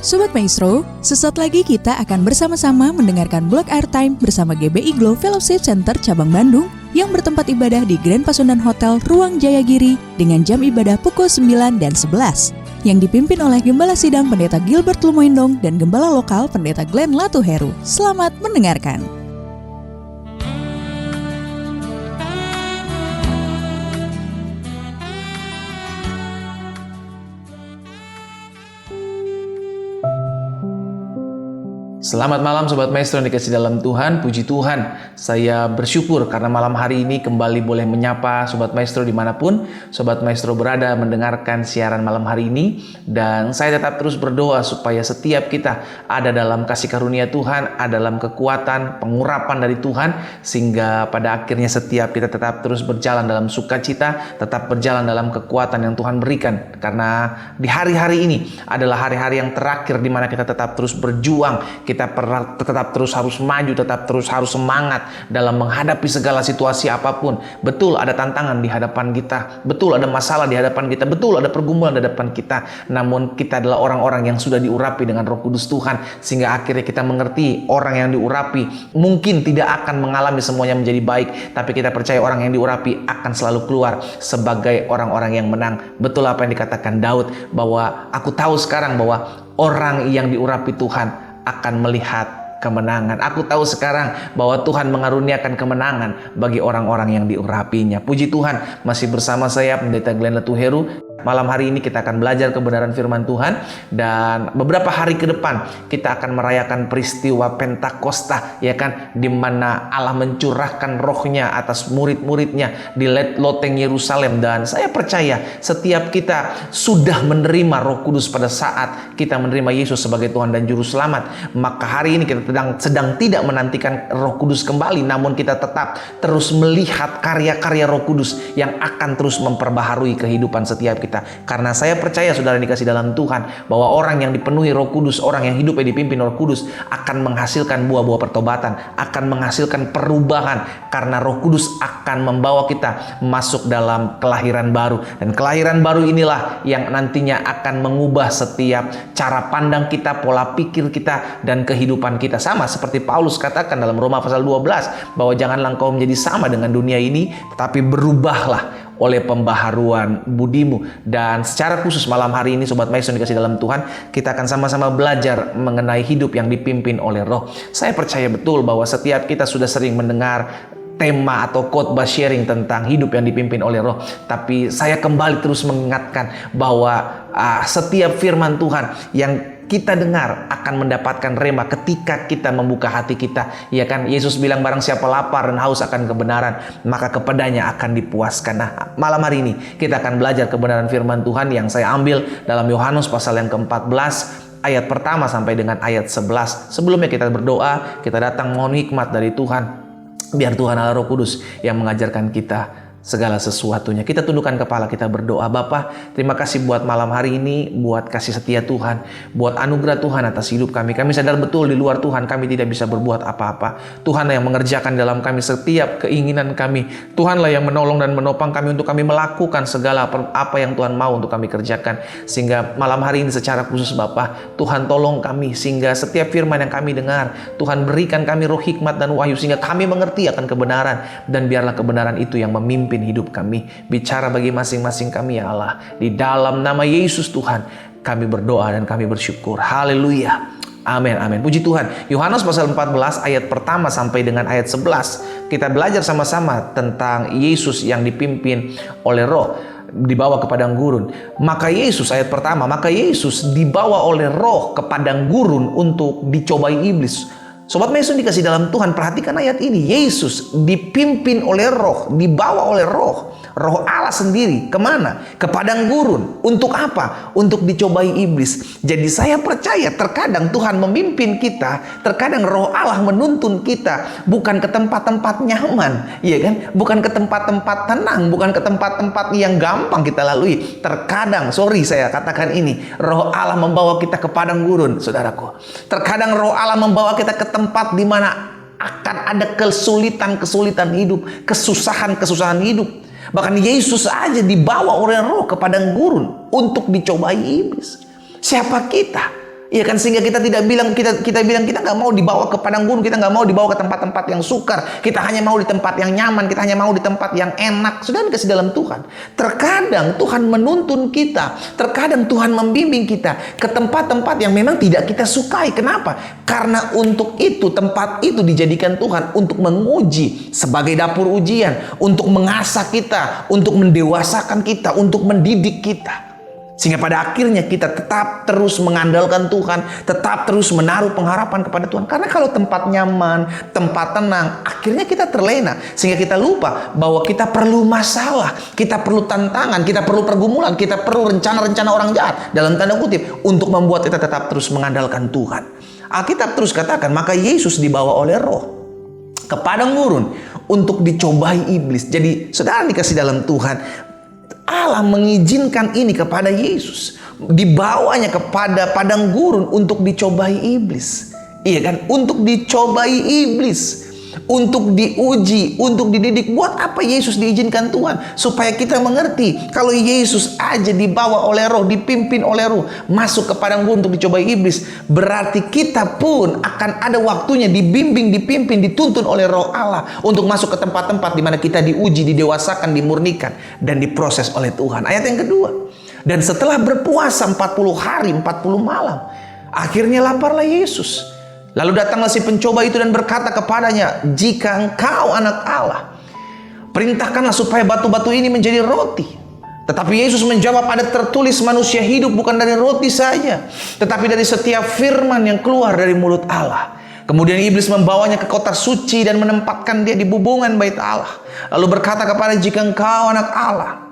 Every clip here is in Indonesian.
Sobat Maestro, sesaat lagi kita akan bersama-sama mendengarkan Blog Airtime bersama GBI Glow Fellowship Center Cabang Bandung yang bertempat ibadah di Grand Pasundan Hotel Ruang Jayagiri dengan jam ibadah pukul 9 dan 11 yang dipimpin oleh Gembala Sidang Pendeta Gilbert Lumoindong dan Gembala Lokal Pendeta Glenn Latuheru. Selamat mendengarkan. Selamat malam Sobat Maestro yang dikasih dalam Tuhan. Puji Tuhan, saya bersyukur karena malam hari ini kembali boleh menyapa Sobat Maestro dimanapun Sobat Maestro berada mendengarkan siaran malam hari ini. Dan saya tetap terus berdoa supaya setiap kita ada dalam kasih karunia Tuhan, ada dalam kekuatan, pengurapan dari Tuhan, sehingga pada akhirnya setiap kita tetap terus berjalan dalam sukacita, tetap berjalan dalam kekuatan yang Tuhan berikan. Karena di hari-hari ini adalah hari-hari yang terakhir di mana kita tetap terus berjuang, kita tetap terus harus maju, tetap terus harus semangat dalam menghadapi segala situasi apapun. Betul ada tantangan di hadapan kita, betul ada masalah di hadapan kita, betul ada pergumulan di hadapan kita. Namun kita adalah orang-orang yang sudah diurapi dengan Roh Kudus Tuhan, sehingga akhirnya kita mengerti orang yang diurapi mungkin tidak akan mengalami semuanya menjadi baik, tapi kita percaya orang yang diurapi akan selalu keluar sebagai orang-orang yang menang. Betul apa yang dikatakan Daud, bahwa aku tahu sekarang bahwa orang yang diurapi Tuhan akan melihat kemenangan. Aku tahu sekarang bahwa Tuhan mengaruniakan kemenangan bagi orang-orang yang diurapinya. Puji Tuhan, masih bersama saya Pendeta Glenn Latuheru. Malam hari ini kita akan belajar kebenaran firman Tuhan, dan beberapa hari ke depan kita akan merayakan peristiwa Pentakosta, ya kan, di mana Allah mencurahkan rohnya atas murid-muridnya di loteng Yerusalem. Dan saya percaya setiap kita sudah menerima Roh Kudus pada saat kita menerima Yesus sebagai Tuhan dan Juru Selamat. Maka hari ini kita sedang tidak menantikan Roh Kudus kembali, namun kita tetap terus melihat karya-karya Roh Kudus yang akan terus memperbaharui kehidupan setiap kita. Karena saya percaya saudara dikasih dalam Tuhan, bahwa orang yang dipenuhi Roh Kudus, orang yang hidupnya dipimpin Roh Kudus akan menghasilkan buah-buah pertobatan, akan menghasilkan perubahan, karena Roh Kudus akan membawa kita masuk dalam kelahiran baru. Dan kelahiran baru inilah yang nantinya akan mengubah setiap cara pandang kita, pola pikir kita, dan kehidupan kita. Sama seperti Paulus katakan dalam Roma pasal 12, bahwa janganlah engkau menjadi sama dengan dunia ini, tetapi berubahlah oleh pembaharuan budimu. Dan secara khusus malam hari ini Sobat Maestro dikasih dalam Tuhan, kita akan sama-sama belajar mengenai hidup yang dipimpin oleh Roh. Saya percaya betul bahwa setiap kita sudah sering mendengar tema atau khotbah sharing tentang hidup yang dipimpin oleh Roh. Tapi saya kembali terus mengingatkan bahwa setiap firman Tuhan yang kita dengar akan mendapatkan rema ketika kita membuka hati kita, ya kan? Yesus bilang, barang siapa lapar dan haus akan kebenaran, maka kepadanya akan dipuaskan. Nah, malam hari ini kita akan belajar kebenaran firman Tuhan yang saya ambil dalam Yohanes pasal yang ke-14 ayat pertama sampai dengan ayat 11. Sebelumnya kita berdoa, kita datang mohon hikmat dari Tuhan. Biar Tuhan Allah Roh Kudus yang mengajarkan kita segala sesuatunya. Kita tundukkan kepala, kita berdoa. Bapa, terima kasih buat malam hari ini, buat kasih setia Tuhan, buat anugerah Tuhan atas hidup kami. Kami sadar betul di luar Tuhan kami tidak bisa berbuat apa-apa. Tuhanlah yang mengerjakan dalam kami setiap keinginan kami. Tuhanlah yang menolong dan menopang kami untuk kami melakukan segala apa yang Tuhan mau untuk kami kerjakan. Sehingga malam hari ini secara khusus Bapa, Tuhan tolong kami sehingga setiap firman yang kami dengar, Tuhan berikan kami roh hikmat dan wahyu sehingga kami mengerti akan kebenaran, dan biarlah kebenaran itu yang memimpin hidup kami. Bicara bagi masing-masing kami ya Allah. Di dalam nama Yesus Tuhan kami berdoa dan kami bersyukur. Haleluya. Amin, amin. Puji Tuhan. Yohanes pasal 14 ayat pertama sampai dengan ayat 11. Kita belajar sama-sama tentang Yesus yang dipimpin oleh Roh, dibawa ke padang gurun. Maka Yesus, ayat pertama, maka Yesus dibawa oleh Roh ke padang gurun untuk dicobai iblis. Sobat Maestro dikasih dalam Tuhan, perhatikan ayat ini. Yesus dipimpin oleh Roh, dibawa oleh Roh. Roh Allah sendiri kemana? Ke padang gurun. Untuk apa? Untuk dicobai iblis. Jadi saya percaya terkadang Tuhan memimpin kita, terkadang Roh Allah menuntun kita bukan ke tempat-tempat nyaman, ya kan? Bukan ke tempat-tempat tenang, bukan ke tempat-tempat yang gampang kita lalui. Terkadang, saya katakan ini, Roh Allah membawa kita ke padang gurun, saudaraku. Terkadang Roh Allah membawa kita ke tempat di mana akan ada kesulitan-kesulitan hidup, kesusahan-kesusahan hidup. Bahkan Yesus aja dibawa oleh Roh ke padang gurun untuk dicobai iblis. Siapa kita? Iya kan, sehingga kita tidak bilang kita bilang kita nggak mau dibawa ke padang gurun, kita nggak mau dibawa ke tempat-tempat yang sukar, kita hanya mau di tempat yang nyaman, kita hanya mau di tempat yang enak. Sudah dikasih dalam Tuhan. Terkadang Tuhan menuntun kita, terkadang Tuhan membimbing kita ke tempat-tempat yang memang tidak kita sukai. Kenapa? Karena untuk itu tempat itu dijadikan Tuhan untuk menguji sebagai dapur ujian, untuk mengasah kita, untuk mendewasakan kita, untuk mendidik kita. Sehingga pada akhirnya kita tetap terus mengandalkan Tuhan, tetap terus menaruh pengharapan kepada Tuhan. Karena kalau tempat nyaman, tempat tenang, akhirnya kita terlena. Sehingga kita lupa bahwa kita perlu masalah, kita perlu tantangan, kita perlu pergumulan, kita perlu rencana-rencana orang jahat, dalam tanda kutip, untuk membuat kita tetap terus mengandalkan Tuhan. Alkitab terus katakan, maka Yesus dibawa oleh Roh ke padang gurun untuk dicobai iblis. Jadi saudara dikasih dalam Tuhan, Allah mengizinkan ini kepada Yesus, dibawanya kepada padang gurun untuk dicobai iblis. Iya kan? Untuk dicobai iblis, untuk diuji, untuk dididik. Buat apa Yesus diizinkan Tuhan? Supaya kita mengerti kalau Yesus aja dibawa oleh Roh, dipimpin oleh Roh, masuk ke padang gurun untuk dicobai iblis, berarti kita pun akan ada waktunya dibimbing, dipimpin, dituntun oleh Roh Allah untuk masuk ke tempat-tempat di mana kita diuji, didewasakan, dimurnikan, dan diproses oleh Tuhan. Ayat yang kedua, dan setelah berpuasa 40 hari 40 malam, akhirnya laparlah Yesus. Lalu datanglah si pencoba itu dan berkata kepadanya, jika engkau anak Allah, perintahkanlah supaya batu-batu ini menjadi roti. Tetapi Yesus menjawab, ada tertulis manusia hidup bukan dari roti saja, tetapi dari setiap firman yang keluar dari mulut Allah. Kemudian iblis membawanya ke kota suci dan menempatkan dia di bubungan bait Allah. Lalu berkata kepada, jika engkau anak Allah,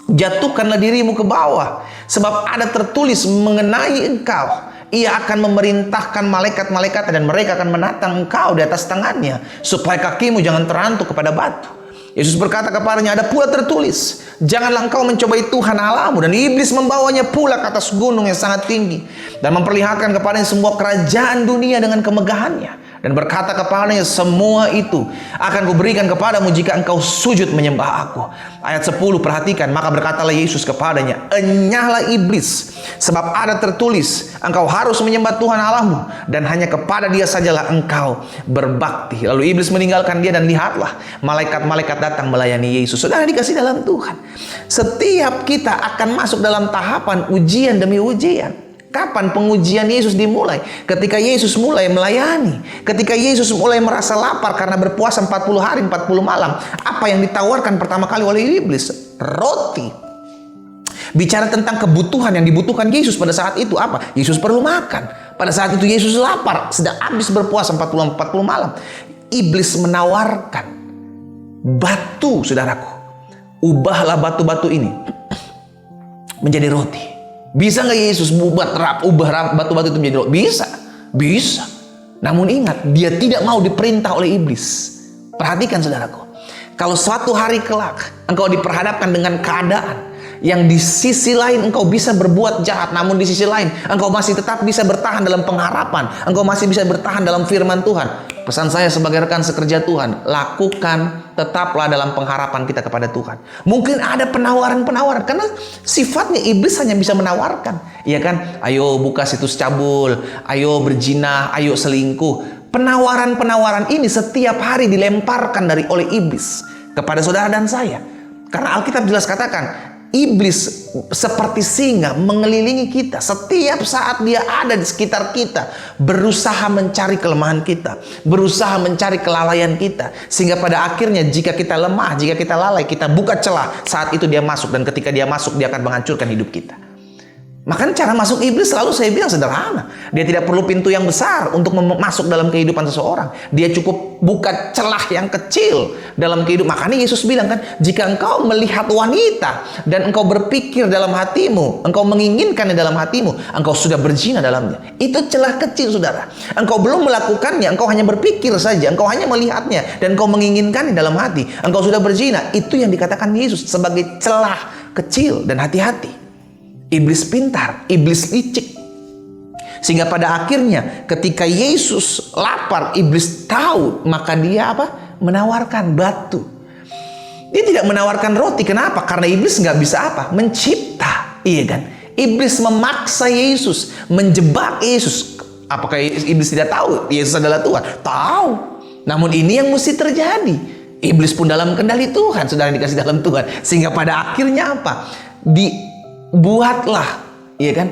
jatuhkanlah dirimu ke bawah, sebab ada tertulis mengenai engkau, ia akan memerintahkan malaikat-malaikat dan mereka akan menatang engkau di atas tangannya, supaya kakimu jangan terantuk kepada batu. Yesus berkata kepadanya, ada pula tertulis, janganlah engkau mencobai Tuhan Allahmu. Dan iblis membawanya pula ke atas gunung yang sangat tinggi dan memperlihatkan kepadanya semua kerajaan dunia dengan kemegahannya. Dan berkata kepadanya, semua itu akan kuberikan kepadamu jika engkau sujud menyembah aku. Ayat 10, perhatikan. Maka berkatalah Yesus kepadanya, enyahlah iblis, sebab ada tertulis, engkau harus menyembah Tuhan Allahmu, dan hanya kepada dia sajalah engkau berbakti. Lalu iblis meninggalkan dia dan lihatlah, malaikat-malaikat datang melayani Yesus. Saudara dikasih dalam Tuhan, setiap kita akan masuk dalam tahapan ujian demi ujian. Kapan pengujian Yesus dimulai? Ketika Yesus mulai melayani. Ketika Yesus mulai merasa lapar karena berpuasa 40 hari 40 malam. Apa yang ditawarkan pertama kali oleh iblis? Roti. Bicara tentang kebutuhan yang dibutuhkan Yesus pada saat itu apa? Yesus perlu makan. Pada saat itu Yesus lapar, sedang habis berpuasa 40 malam. Iblis menawarkan batu, saudaraku. Ubahlah batu-batu ini menjadi roti. Bisa nggak Yesus ubah batu-batu itu menjadi roti? Bisa. Namun ingat, dia tidak mau diperintah oleh iblis. Perhatikan saudaraku, kalau suatu hari kelak engkau diperhadapkan dengan keadaan yang di sisi lain engkau bisa berbuat jahat, namun di sisi lain engkau masih tetap bisa bertahan dalam pengharapan, engkau masih bisa bertahan dalam firman Tuhan. Pesan saya sebagai rekan sekerja Tuhan, lakukan, tetaplah dalam pengharapan kita kepada Tuhan. Mungkin ada penawaran-penawaran, karena sifatnya iblis hanya bisa menawarkan, iya kan? Ayo buka situs cabul, ayo berzina, ayo selingkuh. Penawaran-penawaran ini setiap hari dilemparkan oleh iblis kepada saudara dan saya. Karena Alkitab jelas katakan, iblis seperti singa mengelilingi kita. Setiap saat dia ada di sekitar kita, berusaha mencari kelemahan kita, berusaha mencari kelalaian kita, sehingga pada akhirnya jika kita lemah, jika kita lalai, kita buka celah. Saat itu dia masuk, dan ketika dia masuk, dia akan menghancurkan hidup kita. Makanya cara masuk iblis selalu saya bilang sederhana. Dia tidak perlu pintu yang besar untuk masuk dalam kehidupan seseorang. Dia cukup buka celah yang kecil dalam kehidupan. Makanya Yesus bilang kan, jika engkau melihat wanita dan engkau berpikir dalam hatimu, engkau menginginkannya dalam hatimu, engkau sudah berzina dalamnya. Itu celah kecil, saudara. Engkau belum melakukannya, engkau hanya berpikir saja, engkau hanya melihatnya dan engkau menginginkannya dalam hati, engkau sudah berzina. Itu yang dikatakan Yesus sebagai celah kecil. Dan hati-hati, iblis pintar, iblis licik. Sehingga pada akhirnya ketika Yesus lapar, iblis tahu, maka dia apa? Menawarkan batu. Dia tidak menawarkan roti. Kenapa? Karena iblis nggak bisa apa? Mencipta. Iya kan? Iblis memaksa Yesus, menjebak Yesus. Apakah iblis tidak tahu Yesus adalah Tuhan? Tahu. Namun ini yang mesti terjadi. Iblis pun dalam kendali Tuhan, saudara yang dikasih dalam Tuhan. Sehingga pada akhirnya apa? Dibuatlah, ya kan?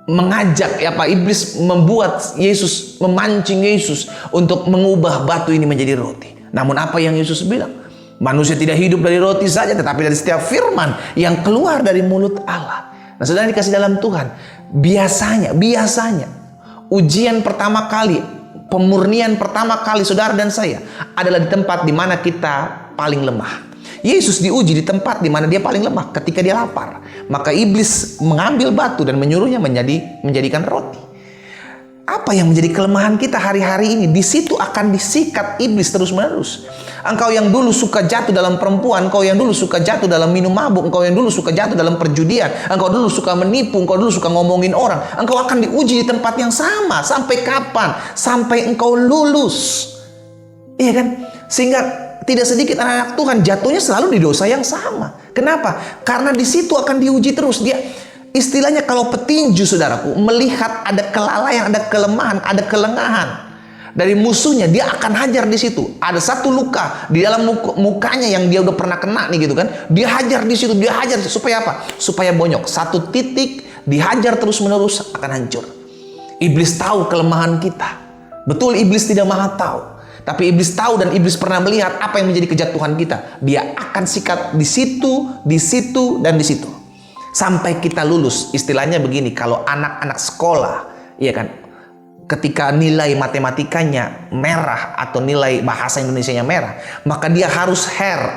Mengajak iblis membuat Yesus, memancing Yesus untuk mengubah batu ini menjadi roti. Namun apa yang Yesus bilang? Manusia tidak hidup dari roti saja, tetapi dari setiap firman yang keluar dari mulut Allah. Nah, saudara dikasih dalam Tuhan, biasanya ujian pertama kali, pemurnian pertama kali saudara dan saya adalah di tempat di mana kita paling lemah. Yesus diuji di tempat di mana dia paling lemah, ketika dia lapar. Maka iblis mengambil batu dan menyuruhnya menjadikan roti. Apa yang menjadi kelemahan kita hari-hari ini? Di situ akan disikat iblis terus-menerus. Engkau yang dulu suka jatuh dalam perempuan, engkau yang dulu suka jatuh dalam minum mabuk, engkau yang dulu suka jatuh dalam perjudian, engkau dulu suka menipu, engkau dulu suka ngomongin orang, engkau akan diuji di tempat yang sama. Sampai kapan? Sampai engkau lulus. Iya kan? Sehingga tidak sedikit anak-anak Tuhan jatuhnya selalu di dosa yang sama. Kenapa? Karena di situ akan diuji terus. Dia istilahnya kalau petinju, saudaraku, melihat ada kelalaian, ada kelemahan, ada kelengahan dari musuhnya, dia akan hajar di situ. Ada satu luka di dalam mukanya yang dia udah pernah kena nih gitu kan. Dia hajar di situ, dia hajar supaya apa? Supaya bonyok. Satu titik dihajar terus-menerus akan hancur. Iblis tahu kelemahan kita. Betul, iblis tidak maha tahu. Tapi iblis tahu dan iblis pernah melihat apa yang menjadi kejatuhan kita. Dia akan sikat di situ, dan di situ. Sampai kita lulus. Istilahnya begini, kalau anak-anak sekolah, ya kan, ketika nilai matematikanya merah atau nilai bahasa Indonesianya merah, maka dia harus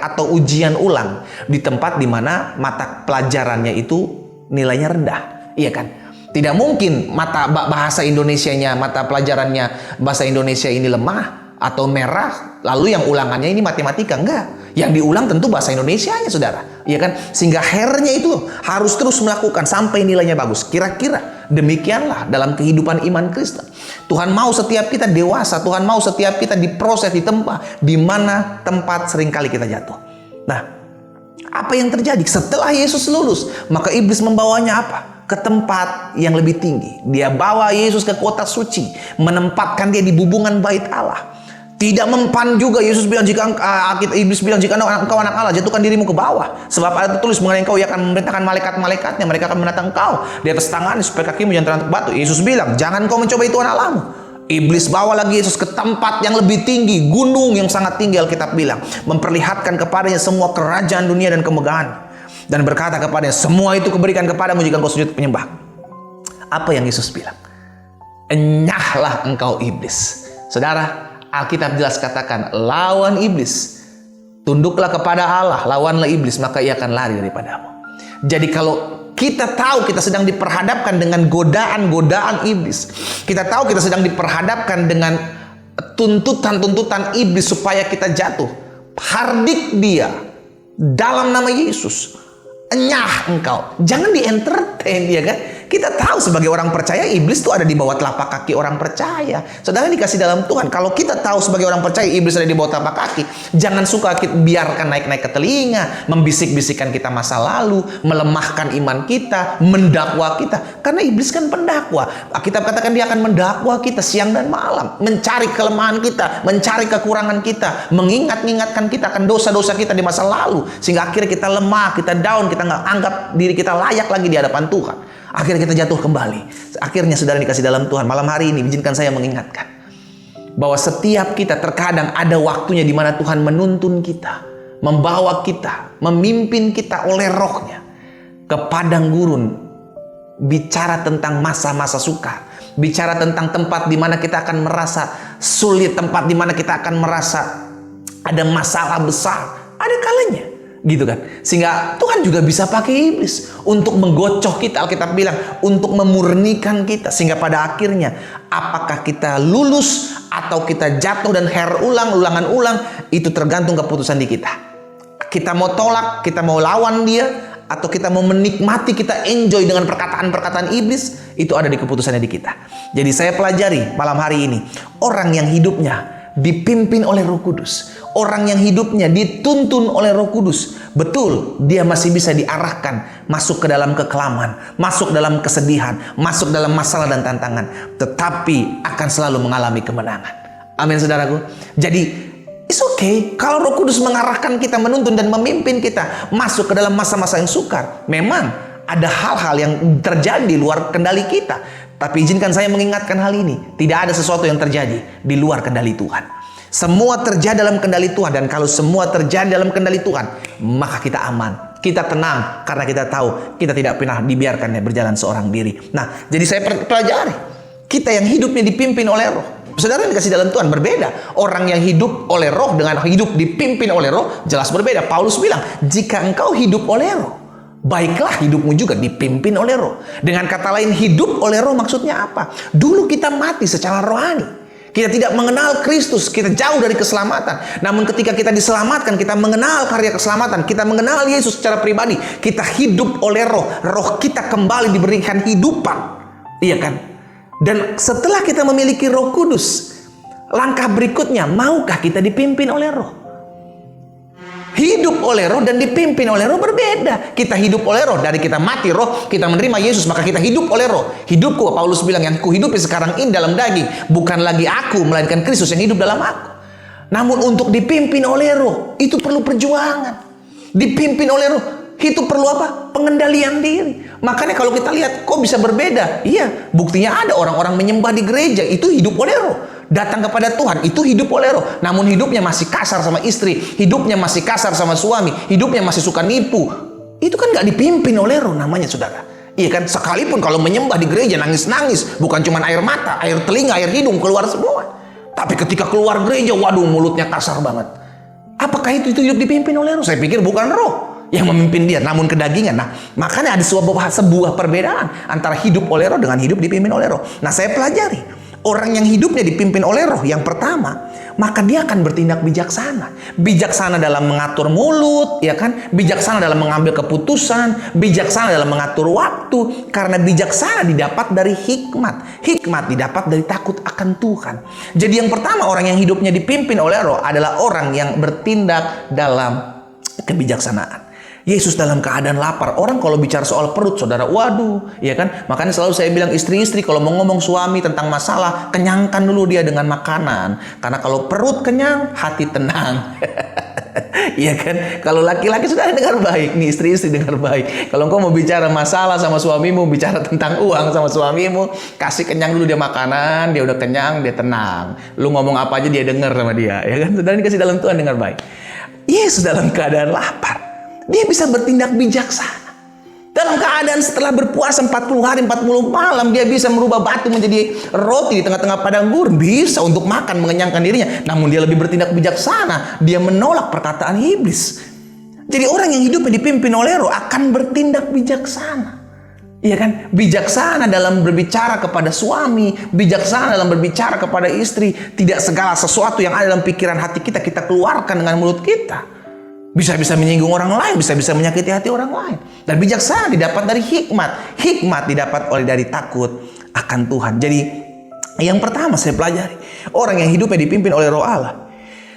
atau ujian ulang di tempat di mana mata pelajarannya itu nilainya rendah. Iya kan? Tidak mungkin mata bahasa Indonesianya, mata pelajarannya bahasa Indonesia ini lemah atau merah, lalu yang ulangannya ini matematika. Enggak, yang diulang tentu bahasa Indonesianya, saudara, ya kan? Sehingga nya itu harus terus melakukan sampai nilainya bagus. Kira-kira demikianlah dalam kehidupan iman Kristen. Tuhan mau setiap kita dewasa, Tuhan mau setiap kita diproses di tempat di mana tempat seringkali kita jatuh. Nah, apa yang terjadi setelah Yesus lulus? Maka iblis membawanya apa? Ke tempat yang lebih tinggi. Dia bawa Yesus ke kota suci, menempatkan dia di bubungan bait Allah. Tidak mempan juga Yesus bilang, iblis bilang, jika engkau anak Allah, jatuhkan dirimu ke bawah. Sebab ada tertulis mengenai engkau, ia akan memerintahkan malaikat-malaikatnya, mereka akan menatang engkau di atas tangan supaya kakimu jangan terantuk batu. Yesus bilang, jangan kau mencobai Tuhan Allahmu. Iblis bawa lagi Yesus ke tempat yang lebih tinggi, gunung yang sangat tinggi, Alkitab bilang, memperlihatkan kepadanya semua kerajaan dunia dan kemegahan, dan berkata kepadanya, semua itu kuberikan kepadamu jika engkau sujud penyembah. Apa yang Yesus bilang? Enyahlah engkau iblis. Saudara, Alkitab jelas katakan, lawan iblis, tunduklah kepada Allah, lawanlah iblis, maka ia akan lari daripadamu. Jadi kalau kita tahu kita sedang diperhadapkan dengan godaan-godaan iblis, kita tahu kita sedang diperhadapkan dengan tuntutan-tuntutan iblis supaya kita jatuh, hardik dia dalam nama Yesus. Enyah engkau, jangan di-entertain, ya kan? Kita tahu sebagai orang percaya, iblis itu ada di bawah telapak kaki orang percaya. Saudara dikasih dalam Tuhan, kalau kita tahu sebagai orang percaya iblis ada di bawah telapak kaki, jangan suka kita biarkan naik-naik ke telinga, membisik-bisikkan kita masa lalu, melemahkan iman kita, mendakwa kita. Karena iblis kan pendakwa. Kita katakan dia akan mendakwa kita siang dan malam, mencari kelemahan kita, mencari kekurangan kita, mengingat-ingatkan kita akan dosa-dosa kita di masa lalu, sehingga akhirnya kita lemah, kita down, kita nggak anggap diri kita layak lagi di hadapan Tuhan. Akhirnya kita jatuh kembali. Akhirnya saudara dikasih dalam Tuhan, malam hari ini izinkan saya mengingatkan bahwa setiap kita terkadang ada waktunya di mana Tuhan menuntun kita, membawa kita, memimpin kita oleh rohnya ke padang gurun, bicara tentang masa-masa sukar, bicara tentang tempat di mana kita akan merasa sulit, tempat di mana kita akan merasa ada masalah besar, ada kalanya. Gitu kan, sehingga Tuhan juga bisa pakai iblis untuk menggocoh kita. Alkitab bilang untuk memurnikan kita, sehingga pada akhirnya apakah kita lulus atau kita jatuh dan ulangan ulang, itu tergantung keputusan di kita. Kita mau tolak, kita mau lawan dia, atau kita mau menikmati, kita enjoy dengan perkataan-perkataan iblis, itu ada di keputusannya di kita. Jadi saya pelajari malam hari ini, orang yang hidupnya dipimpin oleh Roh Kudus, orang yang hidupnya dituntun oleh Roh Kudus, Betul, dia masih bisa diarahkan masuk ke dalam kekelaman, masuk dalam kesedihan, masuk dalam masalah dan tantangan, tetapi akan selalu mengalami kemenangan. Amin, saudaraku. Jadi it's okay kalau Roh Kudus mengarahkan kita, menuntun dan memimpin kita masuk ke dalam masa-masa yang sukar. Memang ada hal-hal yang terjadi di luar kendali kita, tapi izinkan saya mengingatkan hal ini. Tidak ada sesuatu yang terjadi di luar kendali Tuhan. Semua terjadi dalam kendali Tuhan, dan kalau semua terjadi dalam kendali Tuhan, maka kita aman, kita tenang, karena kita tahu kita tidak pernah dibiarkannya berjalan seorang diri. Nah, jadi saya pelajari, kita yang hidupnya dipimpin oleh Roh. Saudara yang dikasih dalam Tuhan, berbeda. Orang yang hidup oleh Roh dengan hidup dipimpin oleh Roh jelas berbeda. Paulus bilang, jika engkau hidup oleh Roh, baiklah hidupmu juga dipimpin oleh Roh. Dengan kata lain, hidup oleh Roh maksudnya apa? Dulu kita mati secara rohani. Kita tidak mengenal Kristus, kita jauh dari keselamatan. Namun ketika kita diselamatkan, kita mengenal karya keselamatan, kita mengenal Yesus secara pribadi, kita hidup oleh Roh. Roh kita kembali diberikan hidupan. Iya kan? Dan setelah kita memiliki Roh Kudus, langkah berikutnya, maukah kita dipimpin oleh Roh? Hidup oleh Roh dan dipimpin oleh Roh berbeda. Kita hidup oleh Roh, dari kita mati Roh, kita menerima Yesus, maka kita hidup oleh Roh. Hidupku, Paulus bilang, yang kuhidupi sekarang ini dalam daging, bukan lagi aku, melainkan Kristus yang hidup dalam aku. Namun untuk dipimpin oleh Roh, itu perlu perjuangan. Dipimpin oleh Roh, itu perlu apa? Pengendalian diri. Makanya kalau kita lihat, kok bisa berbeda? Iya, buktinya ada orang-orang menyembah di gereja, itu hidup oleh Roh. Datang kepada Tuhan, itu hidup oleh Roh. Namun hidupnya masih kasar sama istri, hidupnya masih kasar sama suami, hidupnya masih suka nipu. Itu kan gak dipimpin oleh Roh namanya, saudara. Iya kan? Sekalipun kalau menyembah di gereja nangis-nangis, bukan cuma air mata, air telinga, air hidung keluar semua. Tapi ketika keluar gereja, waduh, mulutnya kasar banget. Apakah itu hidup dipimpin oleh Roh? Saya pikir bukan Roh yang memimpin dia, namun kedagingan. Nah, makanya ada sebuah perbedaan antara hidup oleh Roh dengan hidup dipimpin oleh Roh. Nah, saya pelajari, orang yang hidupnya dipimpin oleh Roh, yang pertama, maka dia akan bertindak bijaksana. Bijaksana dalam mengatur mulut, ya kan? Bijaksana dalam mengambil keputusan, bijaksana dalam mengatur waktu. Karena bijaksana didapat dari hikmat. Hikmat didapat dari takut akan Tuhan. Jadi yang pertama, orang yang hidupnya dipimpin oleh Roh adalah orang yang bertindak dalam kebijaksanaan. Yesus dalam keadaan lapar. Orang kalau bicara soal perut, saudara, waduh, ya kan? Makanya selalu saya bilang istri-istri kalau mau ngomong suami tentang masalah, kenyangkan dulu dia dengan makanan. Karena kalau perut kenyang, hati tenang. Iya kan? Kalau laki-laki sudah dengar baik, nih istri-istri dengar baik. Kalau engkau mau bicara masalah sama suamimu, bicara tentang uang sama suamimu, kasih kenyang dulu dia makanan, dia udah kenyang, dia tenang. Lu ngomong apa aja dia dengar sama dia, ya kan? Saudara dikasih dalam Tuhan dengar baik. Yesus dalam keadaan lapar, dia bisa bertindak bijaksana. Dalam keadaan setelah berpuasa 40 hari 40 malam, dia bisa merubah batu menjadi roti di tengah-tengah padang gurun. Bisa untuk makan, mengenyangkan dirinya. Namun dia lebih bertindak bijaksana. Dia menolak perkataan iblis. Jadi orang yang hidupnya dipimpin oleh Roh akan bertindak bijaksana. Iya kan? Bijaksana dalam berbicara kepada suami, bijaksana dalam berbicara kepada istri. Tidak segala sesuatu yang ada dalam pikiran hati kita, kita keluarkan dengan mulut kita. Bisa-bisa menyinggung orang lain, bisa-bisa menyakiti hati orang lain. Dan bijaksana didapat dari hikmat. Hikmat didapat dari takut akan Tuhan. Jadi yang pertama saya pelajari, orang yang hidupnya dipimpin oleh Roh Allah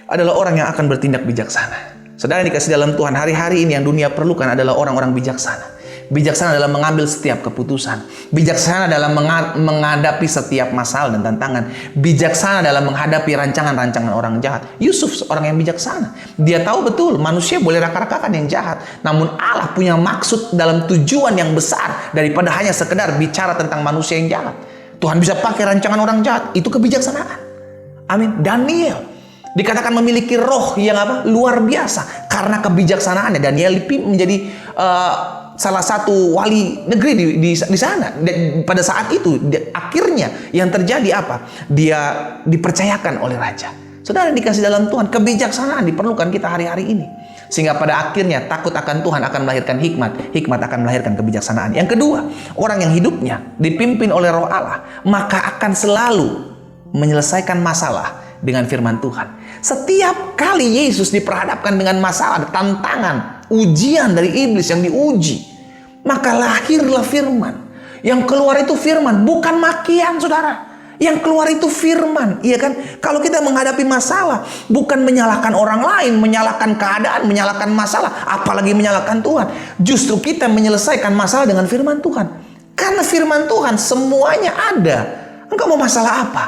adalah orang yang akan bertindak bijaksana. Saudara dikasih dalam Tuhan, hari-hari ini yang dunia perlukan adalah orang-orang bijaksana. Bijaksana dalam mengambil setiap keputusan. Bijaksana dalam menghadapi setiap masalah dan tantangan. Bijaksana dalam menghadapi rancangan-rancangan orang jahat. Yusuf seorang yang bijaksana. Dia tahu betul manusia boleh raka-rakakan yang jahat. Namun Allah punya maksud dalam tujuan yang besar daripada hanya sekedar bicara tentang manusia yang jahat. Tuhan bisa pakai rancangan orang jahat. Itu kebijaksanaan. Amin. Daniel dikatakan memiliki roh yang luar biasa karena kebijaksanaannya. Daniel menjadi salah satu wali negeri di sana. Dan pada saat itu akhirnya yang terjadi dia dipercayakan oleh raja. Saudara dikasih dalam Tuhan, kebijaksanaan diperlukan kita hari-hari ini, sehingga pada akhirnya takut akan Tuhan akan melahirkan hikmat. Hikmat akan melahirkan kebijaksanaan. Yang kedua, orang yang hidupnya dipimpin oleh Roh Allah maka akan selalu menyelesaikan masalah dengan firman Tuhan. Setiap kali Yesus diperhadapkan dengan masalah, tantangan, ujian dari iblis yang diuji, maka lahirlah firman. Yang keluar itu firman, bukan makian, saudara. Yang keluar itu firman, iya kan? Kalau kita menghadapi masalah, bukan menyalahkan orang lain, menyalahkan keadaan, menyalahkan masalah, apalagi menyalahkan Tuhan. Justru kita menyelesaikan masalah dengan firman Tuhan. Karena firman Tuhan semuanya ada. Engkau mau masalah apa?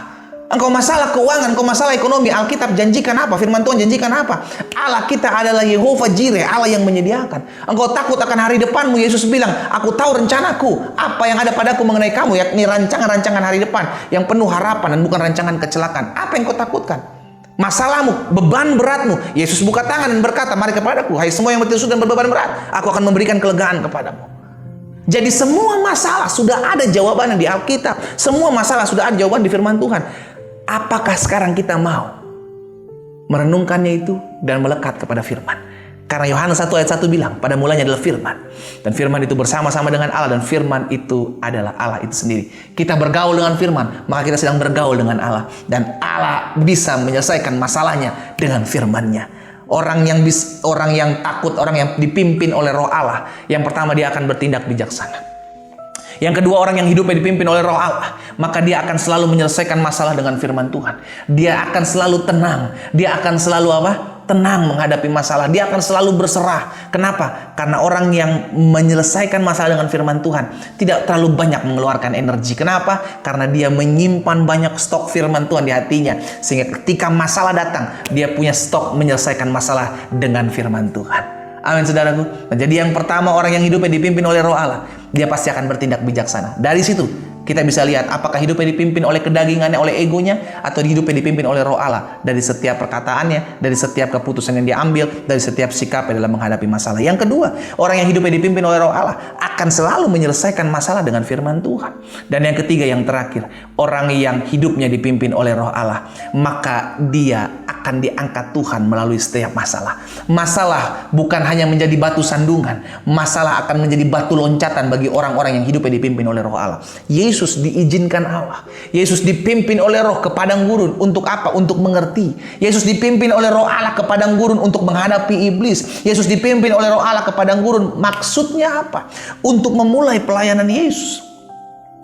Engkau masalah keuangan, engkau masalah ekonomi, Alkitab janjikan apa? Firman Tuhan janjikan apa? Allah kita adalah Yehova Jireh, Allah yang menyediakan. Engkau takut akan hari depanmu, Yesus bilang, aku tahu rencanaku, apa yang ada padaku mengenai kamu, yakni rancangan-rancangan hari depan yang penuh harapan dan bukan rancangan kecelakaan. Apa yang kau takutkan? Masalahmu, beban beratmu, Yesus buka tangan dan berkata, mari kepadaku, hai semua yang bertisuk dan berbeban berat, aku akan memberikan kelegaan kepadamu. Jadi semua masalah sudah ada jawabannya di Alkitab. Semua masalah sudah ada jawaban di firman Tuhan. Apakah sekarang kita mau merenungkannya itu dan melekat kepada firman? Karena Yohanes 1 ayat 1 bilang, pada mulanya adalah firman. Dan firman itu bersama-sama dengan Allah, dan firman itu adalah Allah itu sendiri. Kita bergaul dengan firman, maka kita sedang bergaul dengan Allah. Dan Allah bisa menyelesaikan masalahnya dengan firman-Nya. Orang yang takut, orang yang dipimpin oleh Roh Allah, yang pertama dia akan bertindak bijaksana. Yang kedua, orang yang hidupnya dipimpin oleh Roh Allah, maka dia akan selalu menyelesaikan masalah dengan firman Tuhan. Dia akan selalu tenang. Dia akan selalu apa? Tenang menghadapi masalah. Dia akan selalu berserah. Kenapa? Karena orang yang menyelesaikan masalah dengan firman Tuhan tidak terlalu banyak mengeluarkan energi. Kenapa? Karena dia menyimpan banyak stok firman Tuhan di hatinya. Sehingga ketika masalah datang, dia punya stok menyelesaikan masalah dengan firman Tuhan. Amin, saudaraku. Nah, jadi yang pertama, orang yang hidupnya dipimpin oleh Roh Allah, dia pasti akan bertindak bijaksana. Dari situ kita bisa lihat apakah hidupnya dipimpin oleh kedagingannya, oleh egonya, atau hidupnya dipimpin oleh Roh Allah. Dari setiap perkataannya, dari setiap keputusan yang dia ambil, dari setiap sikapnya dalam menghadapi masalah. Yang kedua, orang yang hidupnya dipimpin oleh Roh Allah akan selalu menyelesaikan masalah dengan firman Tuhan. Dan yang ketiga, yang terakhir, orang yang hidupnya dipimpin oleh Roh Allah, maka dia akan diangkat Tuhan melalui setiap masalah. Masalah bukan hanya menjadi batu sandungan, masalah akan menjadi batu loncatan bagi orang-orang yang hidupnya dipimpin oleh Roh Allah. Yesus diizinkan Allah. Yesus dipimpin oleh Roh ke padang gurun. Untuk apa? Untuk mengerti. Yesus dipimpin oleh Roh Allah ke padang gurun untuk menghadapi iblis. Yesus dipimpin oleh Roh Allah ke padang gurun. Maksudnya apa? Untuk memulai pelayanan Yesus.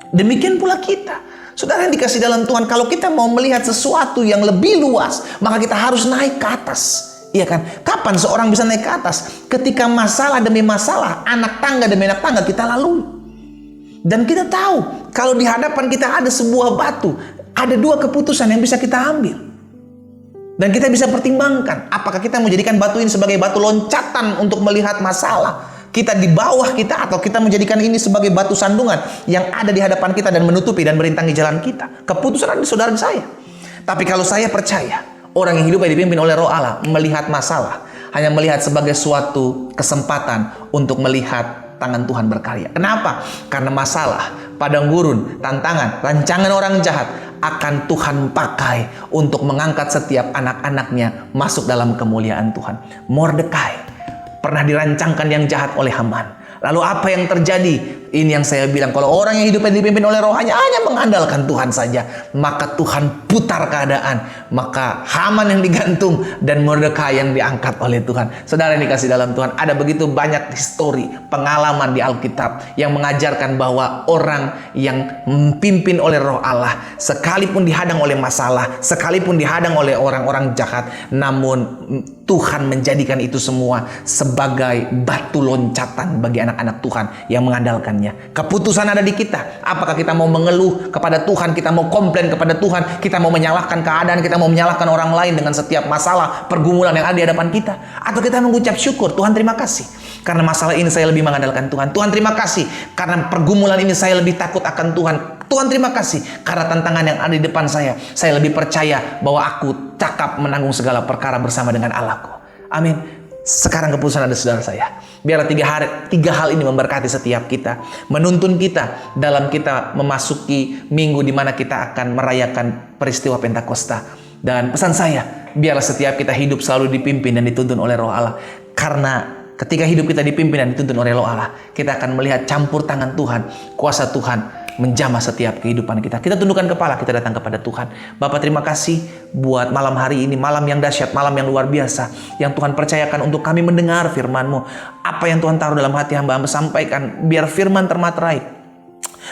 Demikian pula kita. Saudara yang dikasih dalam Tuhan, kalau kita mau melihat sesuatu yang lebih luas, maka kita harus naik ke atas. Iya kan? Kapan seorang bisa naik ke atas? Ketika masalah demi masalah, anak tangga demi anak tangga kita lalui. Dan kita tahu, kalau di hadapan kita ada sebuah batu, ada dua keputusan yang bisa kita ambil. Dan kita bisa pertimbangkan, apakah kita mau jadikan batu ini sebagai batu loncatan untuk melihat masalah kita di bawah kita, atau kita menjadikan ini sebagai batu sandungan yang ada di hadapan kita dan menutupi dan merintangi jalan kita. Keputusan ada di saudara saya. Tapi kalau saya percaya, orang yang hidupnya dipimpin oleh Roh Allah melihat masalah hanya melihat sebagai suatu kesempatan untuk melihat tangan Tuhan berkarya. Kenapa? Karena masalah, padang gurun, tantangan, rancangan orang jahat akan Tuhan pakai untuk mengangkat setiap anak-anaknya masuk dalam kemuliaan Tuhan. Mordekai pernah dirancangkan yang jahat oleh Haman. Lalu apa yang terjadi? Ini yang saya bilang, kalau orang yang hidupnya dipimpin oleh Roh hanya mengandalkan Tuhan saja, maka Tuhan putar keadaan. Maka Haman yang digantung dan Mordekai yang diangkat oleh Tuhan. Saudara yang dikasih dalam Tuhan, ada begitu banyak histori, pengalaman di Alkitab yang mengajarkan bahwa orang yang dipimpin oleh Roh Allah, sekalipun dihadang oleh masalah, sekalipun dihadang oleh orang-orang jahat, namun Tuhan menjadikan itu semua sebagai batu loncatan bagi anak-anak Tuhan yang mengandalkannya. Keputusan ada di kita. Apakah kita mau mengeluh kepada Tuhan, kita mau komplain kepada Tuhan, kita mau menyalahkan keadaan, kita mau menyalahkan orang lain dengan setiap masalah, pergumulan yang ada di hadapan kita, atau kita mengucap syukur, Tuhan terima kasih karena masalah ini saya lebih mengandalkan Tuhan. Tuhan terima kasih karena pergumulan ini saya lebih takut akan Tuhan. Tuhan terima kasih karena tantangan yang ada di depan saya lebih percaya bahwa aku cakap menanggung segala perkara bersama dengan Allahku. Amin. Sekarang keputusan ada saudara saya. Biarlah tiga hal ini memberkati setiap kita, menuntun kita dalam kita memasuki minggu di mana kita akan merayakan peristiwa Pentakosta. Dan pesan saya, biarlah setiap kita hidup selalu dipimpin dan dituntun oleh Roh Allah. Karena ketika hidup kita dipimpin dan dituntun oleh Roh Allah, kita akan melihat campur tangan Tuhan, kuasa Tuhan menjamah setiap kehidupan kita. Kita tundukkan kepala, kita datang kepada Tuhan. Bapa, terima kasih buat malam hari ini, malam yang dahsyat, malam yang luar biasa, yang Tuhan percayakan untuk kami mendengar firman-Mu. Apa yang Tuhan taruh dalam hati hamba-hamba, sampaikan, biar firman termaterai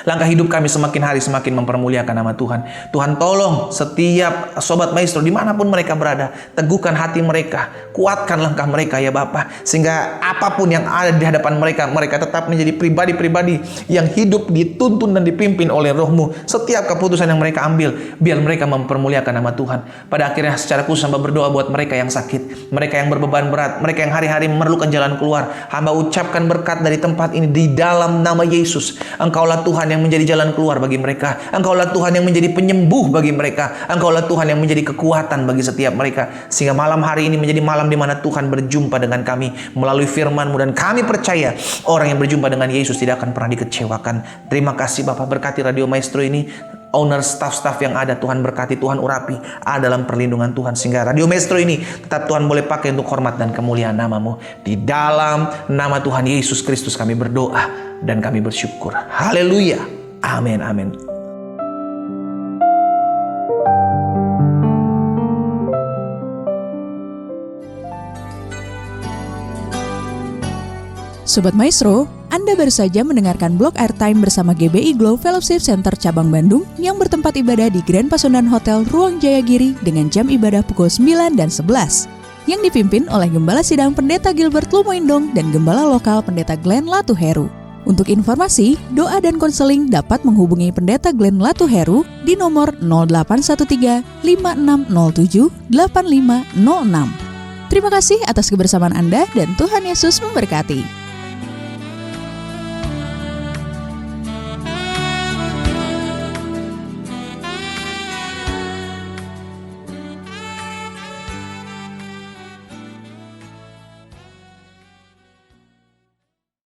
Langkah hidup kami semakin hari semakin mempermuliakan nama Tuhan. Tuhan tolong setiap Sobat Maestro dimanapun mereka berada, teguhkan hati mereka, kuatkan langkah mereka ya Bapa, sehingga apapun yang ada di hadapan mereka, mereka tetap menjadi pribadi-pribadi yang hidup dituntun dan dipimpin oleh Roh-Mu. Setiap keputusan yang mereka ambil, biar mereka mempermuliakan nama Tuhan. Pada akhirnya secara khusus hamba berdoa buat mereka yang sakit, mereka yang berbeban berat, mereka yang hari-hari memerlukan jalan keluar. Hamba ucapkan berkat dari tempat ini di dalam nama Yesus. Engkaulah Tuhan yang menjadi jalan keluar bagi mereka. Engkaulah Tuhan yang menjadi penyembuh bagi mereka. Engkaulah Tuhan yang menjadi kekuatan bagi setiap mereka. Sehingga malam hari ini menjadi malam di mana Tuhan berjumpa dengan kami melalui firman-Mu. Dan kami percaya orang yang berjumpa dengan Yesus tidak akan pernah dikecewakan. Terima kasih Bapak, berkati Radio Maestro ini, owner, staff-staff yang ada, Tuhan berkati, Tuhan urapi, ada dalam perlindungan Tuhan, sehingga Radio Maestro ini tetap Tuhan boleh pakai untuk hormat dan kemuliaan nama-Mu. Di dalam nama Tuhan Yesus Kristus kami berdoa dan kami bersyukur. Haleluya. Amin, amin. Sobat Maestro, Anda baru saja mendengarkan blog Airtime bersama GBI Glow Fellowship Center Cabang Bandung yang bertempat ibadah di Grand Pasundan Hotel Ruang Jayagiri dengan jam ibadah pukul 9 dan 11. Yang dipimpin oleh Gembala Sidang Pendeta Gilbert Lumoindong dan Gembala Lokal Pendeta Glenn Latuheru. Untuk informasi, doa dan konseling dapat menghubungi Pendeta Glenn Latuheru di nomor 0813 5607 8506. Terima kasih atas kebersamaan Anda dan Tuhan Yesus memberkati.